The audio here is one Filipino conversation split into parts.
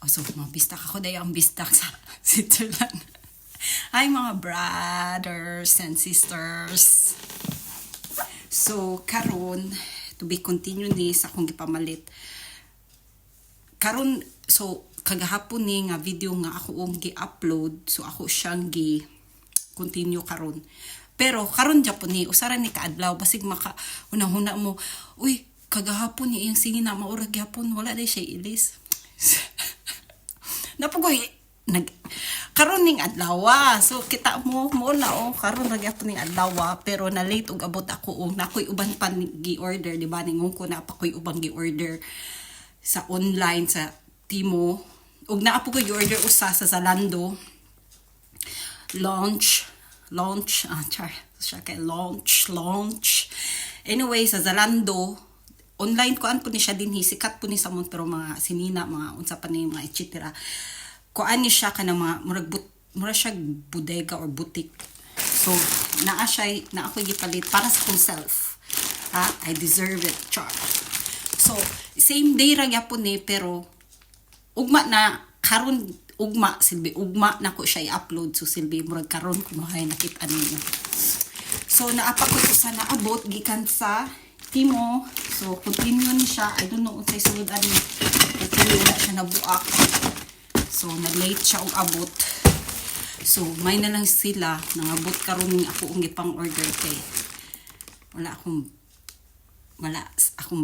So, mga bistak ako dahil ang bistak sa Switzerland. Hi mga brothers and sisters. So, karon to be continued ni sa akong gipamalit. Karon, so, kagahapon ni nga video nga ako gi-upload. So, ako siyang gi-continue karon. Pero, karon Japon ni, usaran ni kaadlaw, basig maka, unang-una mo, uy, kagahapon ni, yung sige na, maurag yapon, wala day siya ilis. Napugoy, karon ning adlaw. So kita mo na karon ra gyapon ning adlaw, pero na late og abot ako nakoy uban pa gi-order, di ba? Ningon ko na pa koy ubang gi-order sa online sa Timo. Ug naa po ko gi-order usa sa Zalando. Launch. Anyway, sa Zalando, online ko po ni siya din, sikat po ni sa pero mga sinina, mga unsa pa ni mga etc. Kuan ni siya kanang mga murag siya bodega or boutique. So naa ako gipalit para sa kong self. I deserve it, char. So same day ra gyapon ni, pero ugma na karon, ugma na ko siya i-upload. So silbi murag karon kumahay nakita ninyo. So naapa ko sa naabot gikan sa Timo. So, continue ni siya. I don't know kung sa'y sulod ani. Continue na siya nabuak. So, na-late siya og abot. So, may na lang sila. Nangabot karon ning ako ang gipang order kay wala akong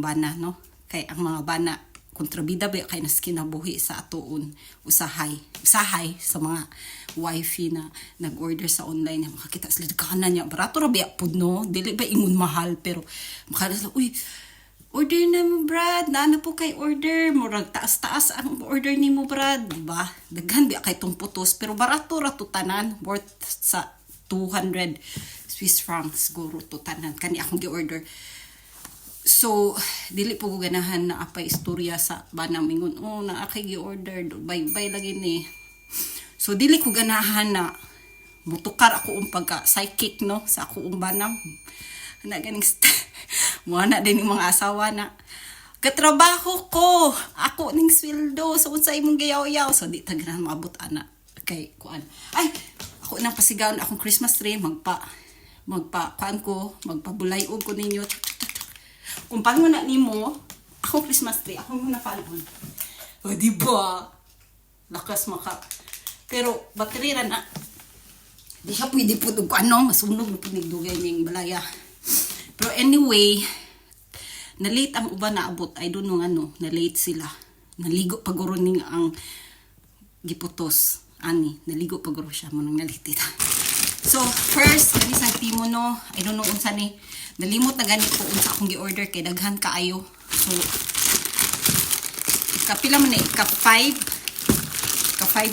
bana, no? Kay ang mga bana, kontrabida ba kay nas kinabuhi sa atoon. Usahay sa mga wifi na nag-order sa online. Makakita sila kanan niya. Barato ra biya pud, no? Dili ba ingon mahal, pero makakita, uy, order na mo, Brad. Naana po kay order. Murag taas-taas ang order ni mo, Brad. Diba? Daghan biya kay tong putos. Pero barato ra to tanan. Worth sa 200 Swiss francs. Guro to tanan. Kani akong gi-order. So, dili po ko ganahan na apay istorya sa banang mingon. Na akay gi-order. Bye-bye lagi ni. So, dili ko ganahan na mutukar ako pagka-psychic, no? Sa ako banang. Na ganing na din yung mga asawa na katrabaho ko. Ako ning sweldo. So, unsa imong gayaw-yaw. So, di taganan maabot ana. Kay, kuan. Ay, ako nang pasigaw na akong Christmas tree. Magpabulay ko ninyo. Kung paano na nimo, ako Christmas tree, ako muna panon. O, diba? Lakas maka. Pero, baterira na. Di siya pwede po ito masunog na pinigdugay niyang balaya. Pero anyway, na-late ang uban na abot. I don't know na-late sila. Naligo paguro ning ang giputos. Naligo paguro siya mo nang nalitita. So, first, gani sa Timo, no? I don't know unsa ni. Nalimot na ganit ko unsa akong gi-order kay daghan kaayo. So, kapila man na ika-5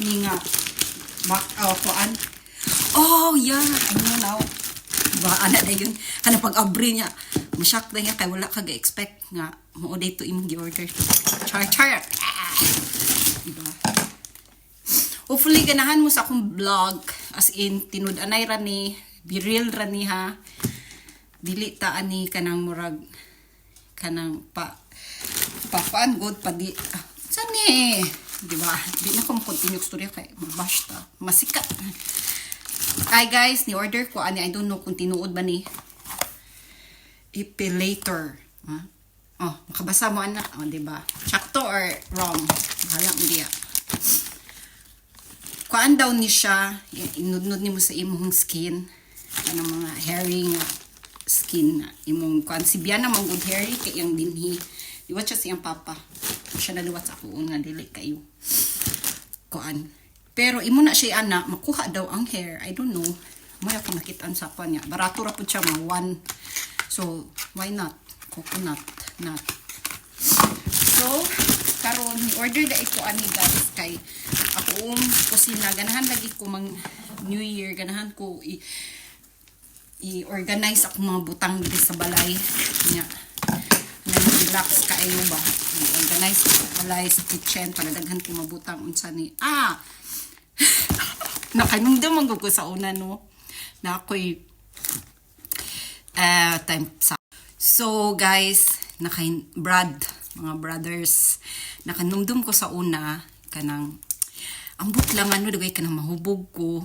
ni nga kuan. Oh, yeah, I know now. Diba, ana na yun. Kana pag-abri niya, masyak na niya kay wala ka ga-expect nga mo day to imong gi-order. Char. Diba? Hopefully, ganahan mo sa akong vlog. As in, tinud-anay ra ni, be real ra ni, ha. Dili ta ani kanang murag kanang paan good pa di sani, di ba? Di na ko continue storya kay basta masikat. Hi guys, ni order ko I don't know kung tinuod ba ni epilator. Makabasa mo ana, di ba? Sakto or wrong? Bahala mo diya. Kuan daw ni siya, inudnod ni mo sa imong skin, kanang mga hairy skin na imong kuan si Biana mang good hairy kay yang dinhi liwat siya siyang papa siya naliwat sa ako nga dili kayo kuan, pero imo na siya ana makuha daw ang hair. I don't know mo ako nakitaan sa kuan niya, barato ra pud siya mga 1, so why not coconut nut. So karon ni order da ito ani guys kay akong kusina ganahan lagi ko mang New Year, ganahan ko i-organize ako mga butang dito sa balay niya. Relax kayo ba? I-organize sa balay sa kitchen para daghan ko mabutang unsa ni. Nakanungdam ang ko sa una, no? Na ako'y time sa. So guys, mga brothers, nakanungdam ko sa una kanang ambot lang ano dagay kanang mahubog ko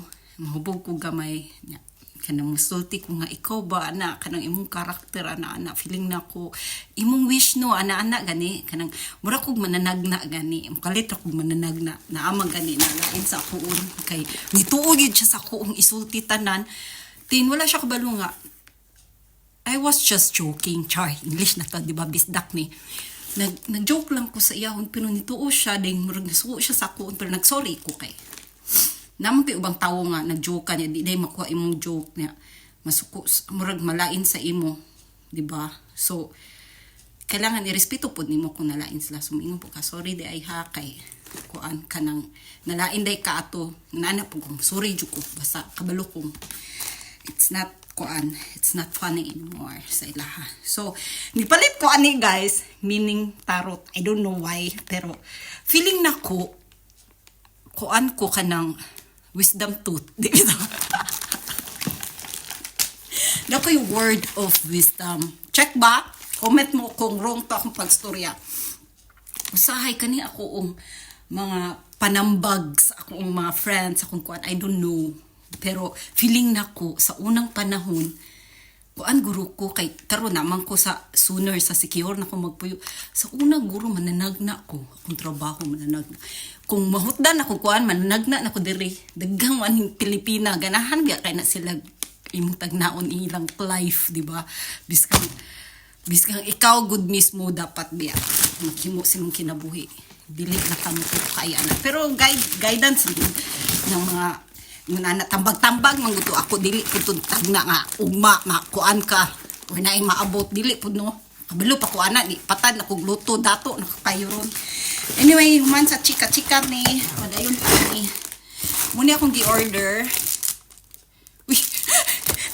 gamay nya kanang musulti ko nga ikaw ba ana kanang imong karakter ana feeling na ko imong wish no ana gani kanang mura kog mananagna gani kalit kog mananagna naamang gani na lain sa kuon kay nituog yun siya sa kuong isulti tanan tin wala siya kabalo nga I was just joking char English na to di ba bisdak ni nag-joke lang ko sa iyahon pero nituo siya ding murag nasuo siya sa kuon pero nagsorry ko kay naman kay ubang tawo nga nag-joke niya di day makuha imong joke niya masuko murag malain sa imo di ba so kailangan irespeto pod nimo kung nalain sila sumingon po ka sorry di ay ha kay kuan kanang nalain day ka ato nana po kung sorry jud ko basta kabalo kong it's not funny anymore sa ilaha. So, nipalit ko ani guys, meaning tarot. I don't know why, pero feeling na ko, kuan ko kanang wisdom tooth. Di ba? Na ko yung word of wisdom. Check ba? Comment mo kung wrong to akong pagstorya. Usahay kani ako mga panambag sa akong mga friends, akong kuan, I don't know. Pero feeling na ko sa unang panahon kuan guru ko kay karon naman ko sa sooner sa secure na ko magpuyo sa unang guru mananagna ko akong trabaho mananagna kung mahutdan ako kuan mananagna na ko diri daghang man Pilipina ganahan biya kay na sila imong tagnaon ilang life di ba biskang ikaw good mismo dapat biya maghimo sinong kinabuhi dili na kamo ko kay ana pero guidance ng mga na tambag-tambag manguto ako dili pud tagna nga ugma makuan ka or naay maabot dili pud no kabalo pa ko ana ni patad na kog luto dato nakakayo ron anyway human sa chika-chika ni padayon pa ni muna akong gi-order uy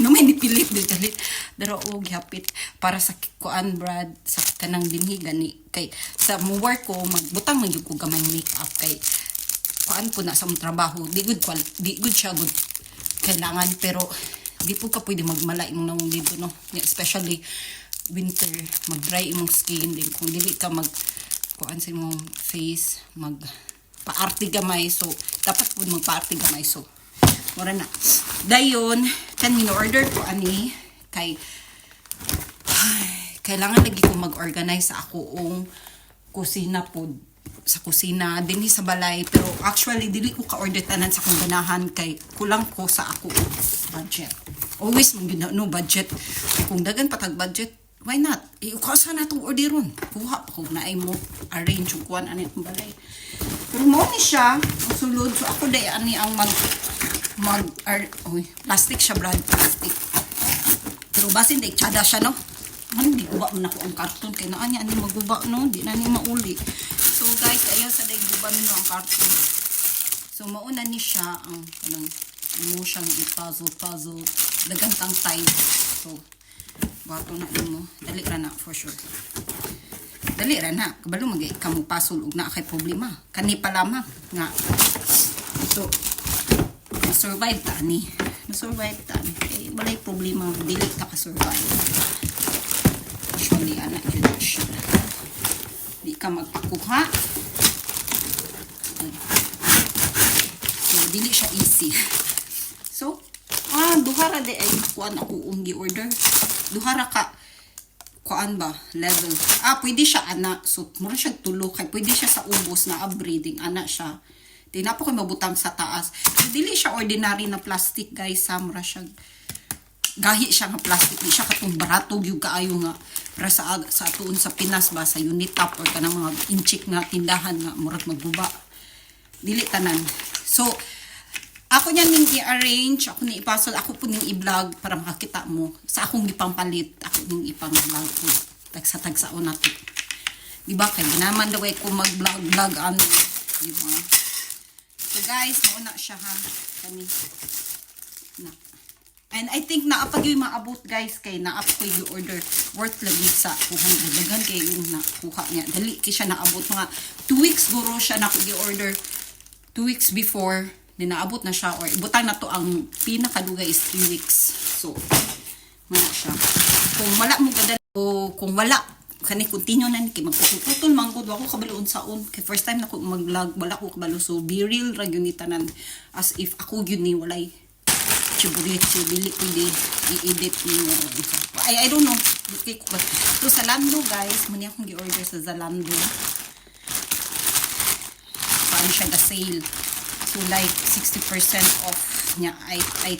no may nipilit dili daro og hapit para sa kuan brad sa kanang dinhi gani kay sa mo work ko magbutang man jud ko gamay makeup kay kuan po na sa mong trabaho, di good siya good kailangan, pero di po ka pwede magmala imong namong dito, no? Especially winter, mag-dry imong skin, din kung dili ka kuan sa imong face, paarti gamay, so dapat po magpaarti gamay, so wala na. Dayon, kan order ko ani, kailangan lagi ko mag-organize sa akong kusina po, sa kusina dinhi sa balay pero actually dili ko ka-order tanan sa akong ganahan kay kulang ko sa ako budget always no budget kung dagan patag budget why not iukasan na itong orderon kuha pa kung naay mo arrange yung kuhan ani itong balay pero mo ni siya ang sulod so ako day ani ang plastic siya brad plastic pero basin day tsada siya no hindi guba man ako ang karton kay naa niya ani maguba no di na ni mauli. So guys, ayaw sa day guba nino ang karton. So mauna ni siya ang kanang mo siyang i-puzzle dagang tang time. So bato na nimo dali ra na for sure. Dali ra na kabalo magay kamo puzzle ug na kay problema. Kani pa lamang nga. So na-survive ta ni. Na-survive ta ni. Kay walay problema dili ta ka-survive. Actually, anak yun siya. Di ka magpakuha. So, dili siya easy. So, duhara de ay kuan ako gi-order. Duhara ka, kuan ba, level. Pwede siya ana. So, mura siya tulo. Kay pwede siya sa ubos na upgrading. Ana siya. Di na po kayo mabutang sa taas. So, dili siya ordinary na plastic, guys. Mura siya gahi siya nga plastic ni siya katong barato gyud kaayo nga para sa atuon sa Pinas ba sa Unitap or kanang mga inchik nga tindahan nga murag magguba dili tanan so ako niyan ning i-arrange ako ni ipasol ako po ning i-vlog para makakita mo sa akong gipampalit ako ning ipang-vlog ko tagsa-tagsaon nato di ba kay ginaman daw ko mag-vlog ano di ba so guys mauna siya ha kani na. And I think naapag yung maabot guys kay naap ko yung order worth lagi sa 200 dagan kay yung nakuha niya dali kay siya naabot mga 2 weeks guro siya na ko gi-order 2 weeks before din naabot na siya or ibutang na to ang pinakadugay is 3 weeks so wala siya kung wala mo gadal o kung wala kani continue na ni kay magputol manggod ako kabaloon saon kay first time nako mag-vlog wala ko kabalo so be real ra gyud ni tanan as if ako gyud ni walay chibureche dili pwede i-edit ni I don't know okay ko so Zalando guys muni akong gi-order sa Zalando paano siya ga sale so like 60% off nya I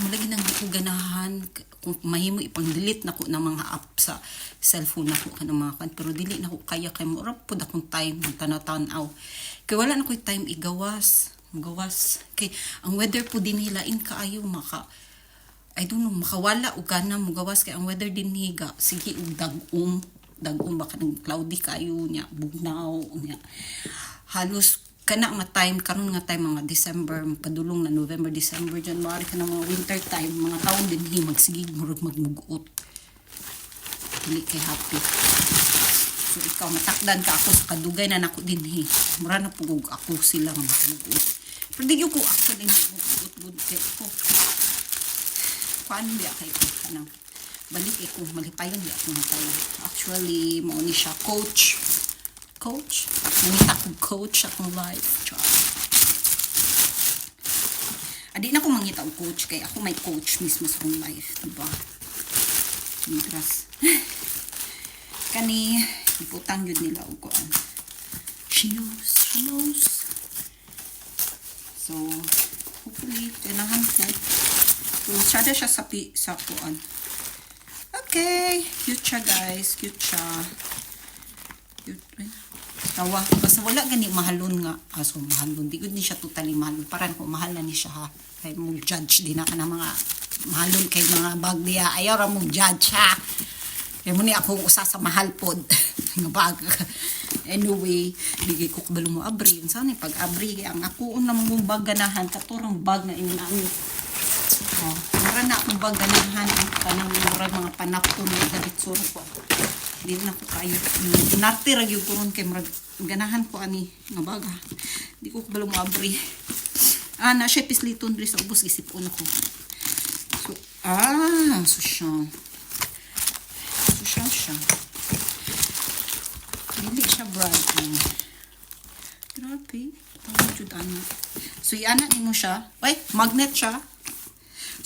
mulagi nang di ko ganahan kung mahimo ipang-delete nako ng mga app sa cellphone nako kanang mga kan pero dili nako kaya kay mo ra pud akong time tanaw-tanaw kay wala na koy time igawas kay ang weather po din hilain kaayo maka I don't know makawala og kana mo gawas kay ang weather din higa sige og dag-um baka nang cloudy kayo nya bugnaw nya halos kana nga time karon nga time mga December padulong na November December January kana mga winter time mga taon din hi magsigig murag magmugot dili kay happy so ikaw matakdan ka ako sa kadugay na nako din hi mura na pugog ako sila nga magmugot pero di ko ako din magmugot kay ko kuan biya kay ko kanang balik ko malipayon biya ako nga tayo actually mo ni siya coach nangita kong coach akong life adi na ko mangita og coach kay ako may coach mismo sa akong life diba migras kani iputang yun nila og kuan she knows so hopefully ganahan ko so sada siya sa kuan okay cute siya guys cute tawa basta wala gani mahalon nga aso mahalon di gud ni siya totally mahalon para ko mahal na ni siya ha kay mo judge din na kana mga mahalon kay mga bag niya ayaw ra mo judge ha kay mo ni ako usa sa mahal pod nga bag anyway digay ko kabalo mo abri unsa ni pag abri ang ako una mong bag ganahan katurang bag na inani mura na akong bag ganahan kanang mura mga panapton na gaditsuro ko di na ko kayo inarte ra gyud kuron kay murag ganahan ko ani nga baga di ko kabalo mo abri na siya pisliton diri sa ubos isipon ako so siya dili siya brand grabe tawag jud ana so iana nimo siya magnet siya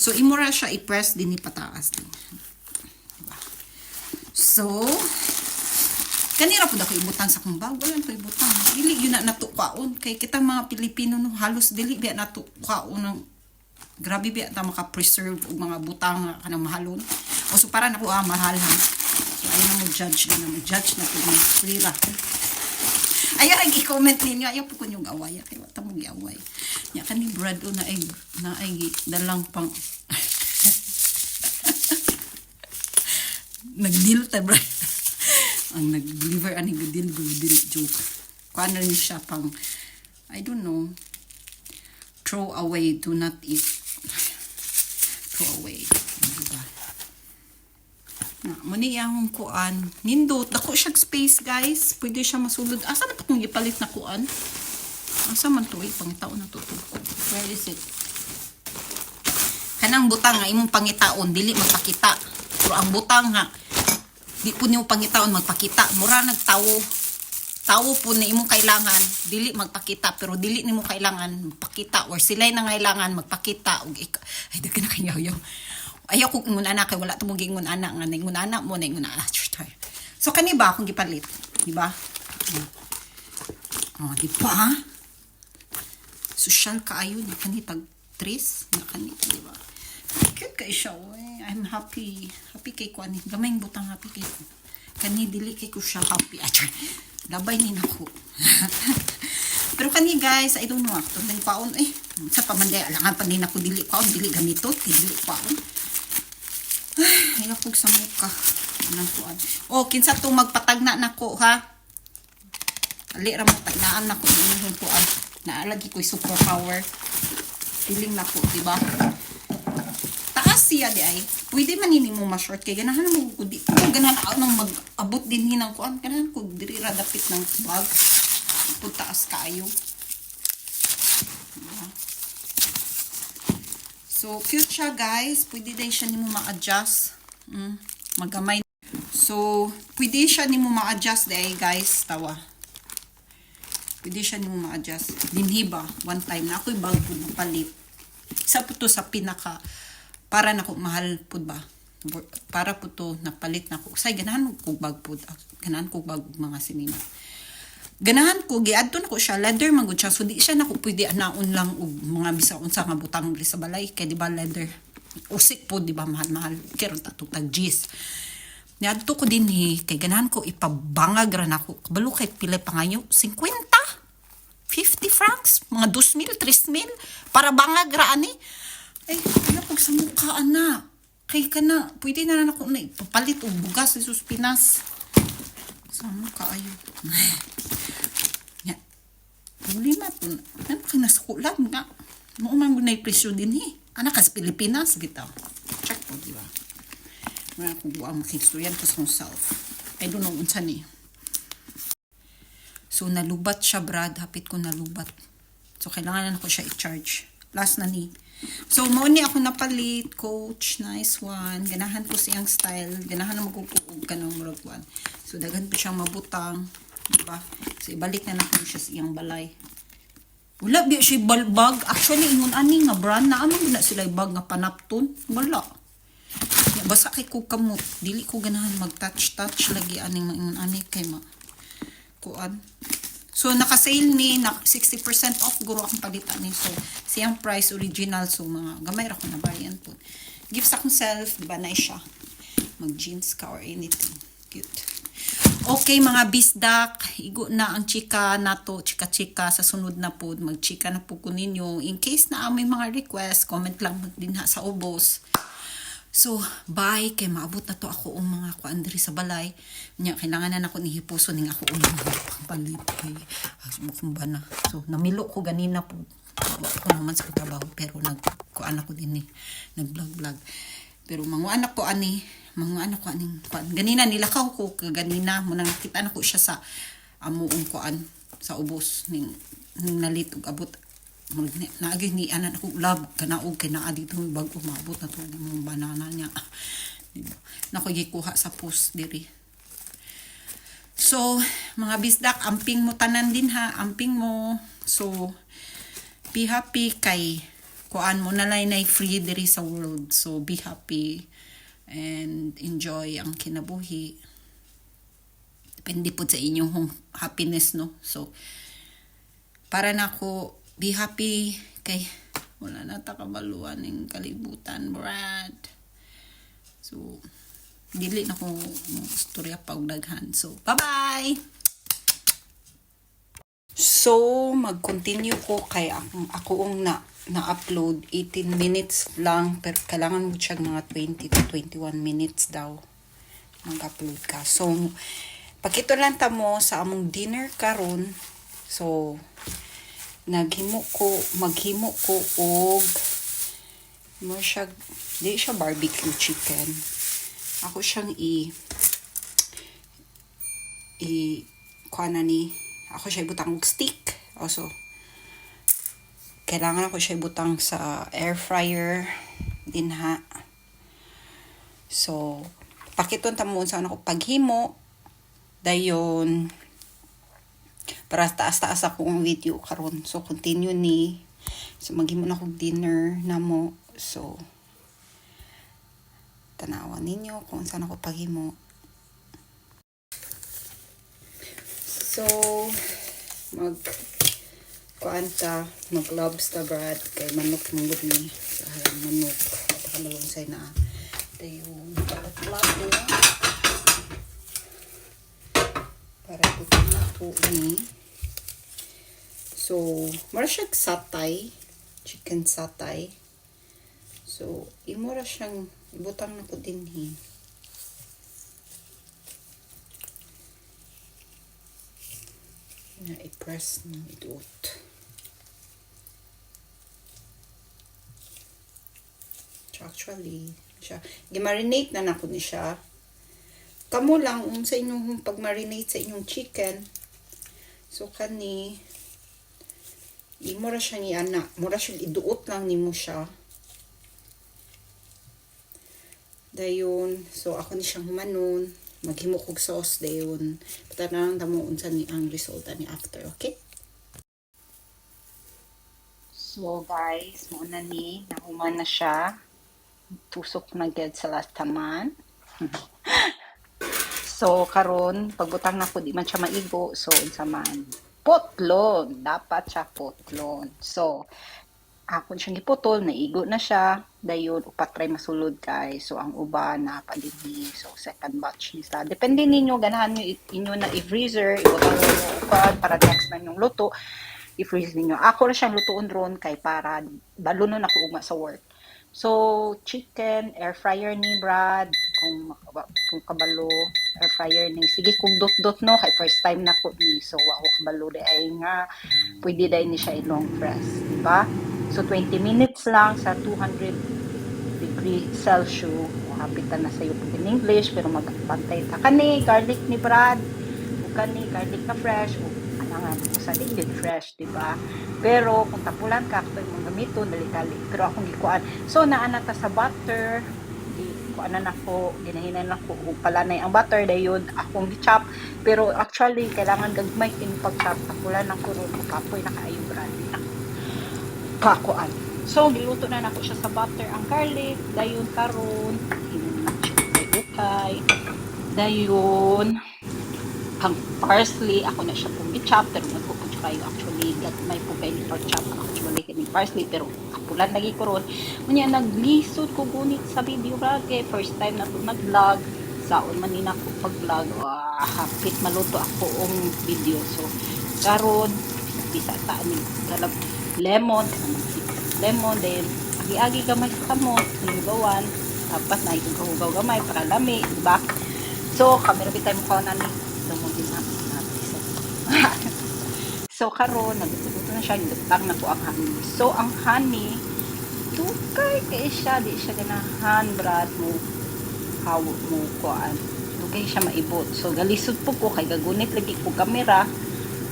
so imura siya i-press din ni pataas din diba so kanira po ako ibutang sa kong bag wala ko ibutang dili yun na natukaon kay kitang mga Pilipino no halos dili biya natukaon ng grabe biya ta maka-preserve og mga butang kanang mahalon o so para nako mahal ha so ayaw na mo judge na po ng frira ayaw ang i-comment ninyo ayaw po kunyong away kay wata mo giaway nya kani brad o na ay dalang pang nag-deal ta brad ang nag-deliver ani good deal joke kuan rin siya pang I don't know throw away do not eat throw away diba na muni yang kuan nindot dako siya space guys pwede siya masulod asa man to ipalit na kuan asa man to pangitaon na to where is it kanang butang nga imong pangitaon dili magpakita pero ang butang nga di po niyo pangitaon magpakita mura nagtawo po na imong kailangan dili magpakita pero dili nimo kailangan magpakita or sila na kailangan magpakita og ay daghan na kayaw ayaw ko ingon anak kay wala to mo gingon anak nga ingon anak mo na ingon anak so kani ba akong gipalit di ba di ba social kaayo ni kani tag 3 na kani di ba cute kay siya I'm happy kay ko ani gamay butang happy kay ko kani dili kay ko siya happy labay ni nako pero kani guys I don't know akto nang paon sa pamanday alangan pa ni nako dili paon dili gamitot dili paon ay ako sa muka nang kuan kinsa to magpatagna nako ha ali ra magtagnaan nako ingon kuan naalagi ko superpower feeling nako di ba taas siya di ay pwede man ini mo ma-short kay ganahan mo ko di ganahan nang mag-abot din hinang kuan ganahan ko diri ra dapit ng bag pud taas kaayo so cute siya guys pwede din siya nimo ma-adjust magamay so So, pwede siya nimo ma-adjust day guys, tawa. Pwede siya nimo ma-adjust. Dinhiba, one time na ako'y bag po napalit. Isa po to sa pinaka, para na ko mahal po ba? Para po to napalit na ko. Say, ganahan ko bag po. Ganahan ko bag mga sinina. Ganahan ko, giadto na ko siya, leather man gud siya. So, di siya na ko pwede anaon lang og mga bisaon sa nga butang sa balay. Kaya di ba leather? Usik po, di ba, mahal-mahal. Kaya ron tatong tag-G's. Niadto ko din kay ganahan ko ipabangag ran ako. Kabalo kay pila pa ngayon? 50? 50 francs? Mga 2,000, 3,000? Para bangag raan Ay, wala pag sa mukha na. Kay ka na, pwede na ako na ipapalit o bugas sa Pinas. Sa mukha ayo. Problema po. Ano ka nasukulan nga? Maumang mo na presyo din Anak ka sa Pilipinas, gita. Check po, di ba? Mga kung ang makikisuyan ko sa self. I don't know unsa ni. So, nalubat siya, Brad. Hapit ko nalubat. So, kailangan na ako siya i-charge. Last na ni. So, mauni ako napalit. Coach, nice one. Ganahan ko siyang style. Ganahan na magkukuog ka ng murag one. So, daghan po siyang mabutang. Diba? So, ibalik na ako siya sa iyang balay. Wala, biya siya bag. Actually, ingon ani nga brand na amang na sila bag nga panapton. Wala. Basta kay ko kamot. Dili ko ganahan mag-touch lagi aning ingon ani kay ma. Kuan. So, naka-sale ni, 60% off guro akong palitan ni. So, siyang price original. So, mga gamay ra ko na variant po. Give sa akong self, diba na siya. Mag-jeans ka or anything. Cute. Okay, mga bisdak. Igo na ang chika nato, chika-chika sa sunod na po. Mag-chika na po ko ninyo. In case na may mga request, comment lang din sa ubos. So, bye. Kay maabot na to ako ang mga kuandri sa balay. Nya, kailangan na ako ni hipuso ning ako ang mga pampalit. Mukumba na. So, namilo ko ganina po. Ako naman sa trabaho. Pero nagkuan ako din nag-vlog. Pero mga anak ko aning kuan. Ganina nilakaw ko ganina mo nang kita na ko siya sa amuong kuan sa ubos ning nalit ug abot naagi ni anan ako love kanaog kay naa dito bag-o maabot na to ng banana niya. Diba? Nako gikuha sa post diri. So, mga bisdak, amping mo tanan din amping mo. So, be happy kay kuan mo na lay free diri sa world. So, be happy and enjoy ang kinabuhi. Depende po sa inyong happiness, no? So, para na ako, be happy kay wala na takabaluan ng kalibutan, Brad. So, dili na ko istorya pagdaghan. So, bye-bye! So, mag-continue ko kay ako na-upload 18 minutes lang pero kailangan mo siya mga 20 to 21 minutes daw mag-upload ka. So, pakito lang ta mo sa among dinner karon. So, maghimo ko og mo siya, di siya barbecue chicken. Ako siyang ako siya ibutang og stick. Also, kailangan ako siya ibutang sa air fryer din So, pakiton ta mo sa ako paghimo. Dayon, para taas-taas akong video karon. So, continue ni. So, maghimo na akong dinner na mo. So, tanawan ninyo kung saan ako paghimo. So, mag-lobs ta, Brad. Kay manok manggod ni. So, manok. At kamalungsay na. Ito yung plato. Para ito na po ni. So, mara siyang satay. Chicken satay. So, imura siyang ibutang na po din na i-press ng idot. So, actually, gimarinate na nako ni siya. Kamo lang sa inyong pag-marinate sa inyong chicken. So, mura siya ni ana. Mura siya iduot lang nimo siya. Dayon, so ako ni siyang manon. maghimo kog sauce dayon. Patanang damo unsa ni ang resulta ni after, okay? So guys, muna ni nahuman na siya. Tusok na gyud sa lastaman. So karon pagbutang nako di man siya maigo, so unsa man. Potlon, dapat siya potlon. So akon siyang giputol, naigo na siya, dayon upat try masulod guys. So ang uban na paligi, so second batch ni sa. Depende ninyo ganahan niyo inyo na i-freezer, ibutang niyo upan para next na yung luto. I-freeze ninyo. Ako na siyang lutuon ron kay para balunon ako ugma sa work. So, chicken, air fryer ni Brad, kung kabalo, air fryer ni. Sige, kung dot-dot no, kay first time na ko ni. So, ako kabalo di ay nga, pwede dahil ni siya i-long press. Diba? So, 20 minutes lang sa 200 degree Celsius. Hapitan na sa'yo pag in English, pero magbantay ta. Kani, garlic ni Brad, o kani, garlic na fresh, o anangan, sa din fresh, diba? Pero kung tapulan ka, kung mong gamiton, dali-dali. Pero akong gikuan. So, naana ta sa butter. Kuanan ako, ginahinan ako. Kung pala na ang butter, dayon akong gichop. Pero actually, kailangan gagmay kin pag-chop. Tapulan ako ron. Kapoy na kaayo brandi na. Kakuan. So, giluto na nako siya sa butter ang garlic. Dayon karon. Hinan na siya kay ukay. Dayon ang parsley, ako na siya pong i-chop, pero nagpupunta kayo actually, may po kayo ni chop actually ni parsley, pero kapulan lagi ko ron. Muna naglisod ko gunit sa video rage, first time na ito nag-vlog, saon man nina ko pag-vlog, hapit maluto ako ang video. So, karon bisa ta ni galap lemon, lemon, then agi-agi gamay sa kamot, hinugawan, tapos na hugaw gamay para lami, diba? So, kamera bitay mo ka na ni so karon nagtututo na siya, nagtang na po ang honey. So ang honey dugay kay siya, di siya ganahan Brad mo hawo mo kuan, dugay siya maibot. So galisod po ko kay gagunit lagi ko kamera.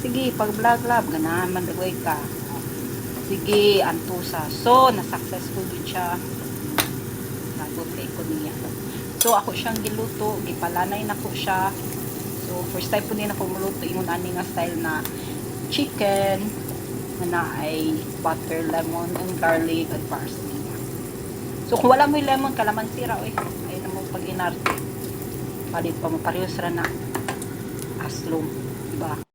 Sige pag vlog ganahan man dugay ka, sige antusa. So na successful din siya, nagot kay ko niya. So ako siyang giluto, gipalanay na ko siya. So, first time po din ako maluto yung ani nga style na chicken na ay butter, lemon, and garlic, and parsley. So, kung wala mo yung lemon, kalamansi ra, ay na mo pag-inarte. Palit pa mo, parehas ra na aslong, diba?